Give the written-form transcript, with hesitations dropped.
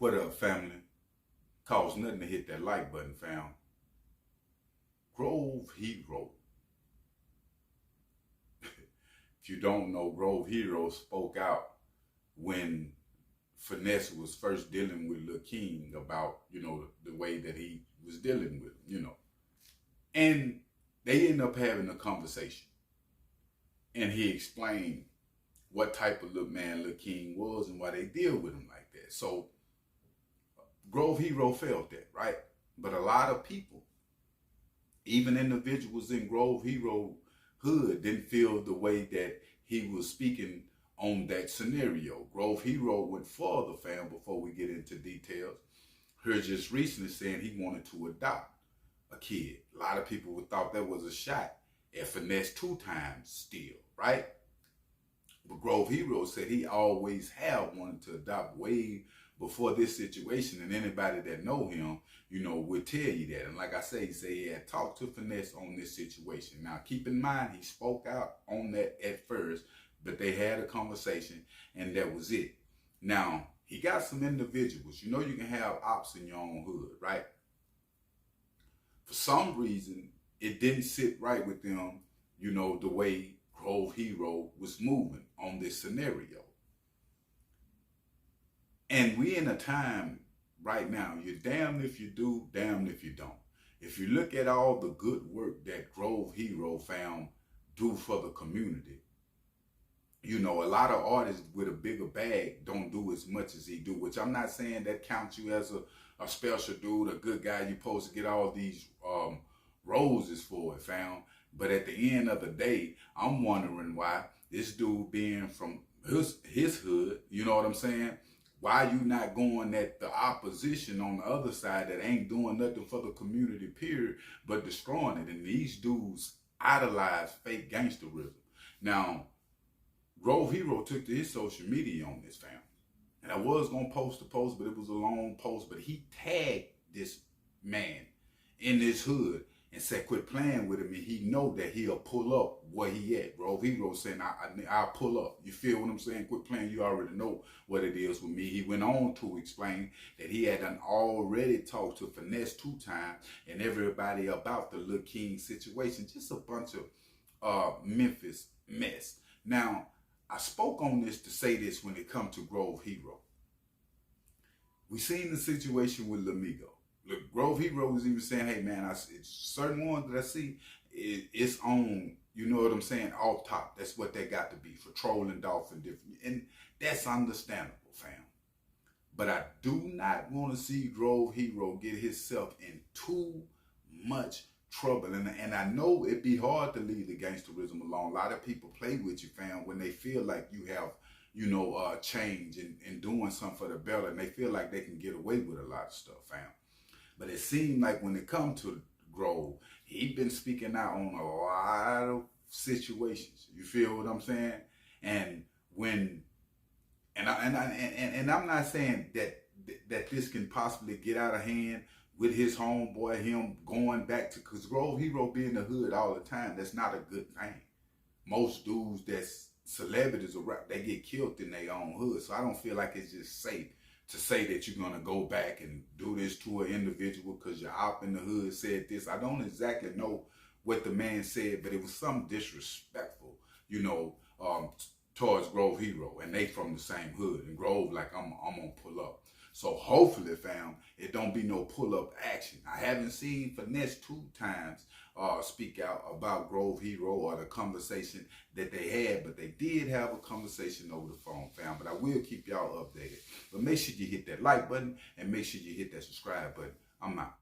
What up, family? Costs nothing to hit that like button, fam. Grove Hero. If you don't know, Grove Hero spoke out when Finesse was first dealing with Lil King about, the way that he was dealing with him, And they ended up having a conversation. And he explained what type of little man Lil King was and why they deal with him like that. So Grove Hero felt that, right? But a lot of people, even individuals in Grove Hero hood, didn't feel the way that he was speaking on that scenario. Grove Hero went further, fam, before we get into details. Heard just recently saying he wanted to adopt a kid. A lot of people would thought that was a shot at Finesse2tymes still, right? But Grove Hero said he always have wanted to adopt way before this situation, and anybody that know him, would tell you that. And like I say, he said he had talked to Finesse on this situation. Now, keep in mind, he spoke out on that at first, but they had a conversation, and that was it. Now, he got some individuals. You can have ops in your own hood, right? For some reason, it didn't sit right with them, the way Grove Hero was moving on this scenario. And we in a time right now, you're damned if you do, damned if you don't. If you look at all the good work that Grove Hero found do for the community, a lot of artists with a bigger bag don't do as much as he do, which I'm not saying that counts you as a special dude, a good guy you're supposed to get all these roses for it, fam. But at the end of the day, I'm wondering why this dude being from his hood, you know what I'm saying? Why you not going at the opposition on the other side that ain't doing nothing for the community, period, but destroying it? And these dudes idolize fake gangsterism. Now, Grove Hero took to his social media on this, fam. And I was going to post the post, but it was a long post. But he tagged this man in this hood and said, quit playing with him, and he know that he'll pull up where he at. Grove Hero saying, I'll pull up. You feel what I'm saying? Quit playing. You already know what it is with me. He went on to explain that he had already talked to Finesse2tymes and everybody about the Lil King situation. Just a bunch of Memphis mess. Now, I spoke on this to say this when it comes to Grove Hero. We seen the situation with Lamigo. Look, Grove Hero was even saying, hey man, it's certain ones that I see, it's on, you know what I'm saying, off top. That's what they got to be for trolling Dolphin different. And that's understandable, fam. But I do not want to see Grove Hero get himself in too much trouble. And I know it'd be hard to leave the gangsterism alone. A lot of people play with you, fam, when they feel like you have, change and doing something for the better, and they feel like they can get away with a lot of stuff, fam. But it seemed like when it comes to Grove, he been speaking out on a lot of situations. You feel what I'm saying? And I'm not saying that this can possibly get out of hand with his homeboy, him going back to, because Grove Hero be in the hood all the time. That's not a good thing. Most dudes that's celebrities or rap, they get killed in their own hood. So I don't feel like it's just safe to say that you're going to go back and do this to an individual because your op in the hood said this. I don't exactly know what the man said, but it was something disrespectful, towards Grove Hero. And they from the same hood. And Grove like, I'm going to pull up. So hopefully, fam, it don't be no pull-up action. I haven't seen Finesse2tymes speak out about Grove Hero or the conversation that they had, but they did have a conversation over the phone, fam. But I will keep y'all updated. But make sure you hit that like button and make sure you hit that subscribe button. I'm out.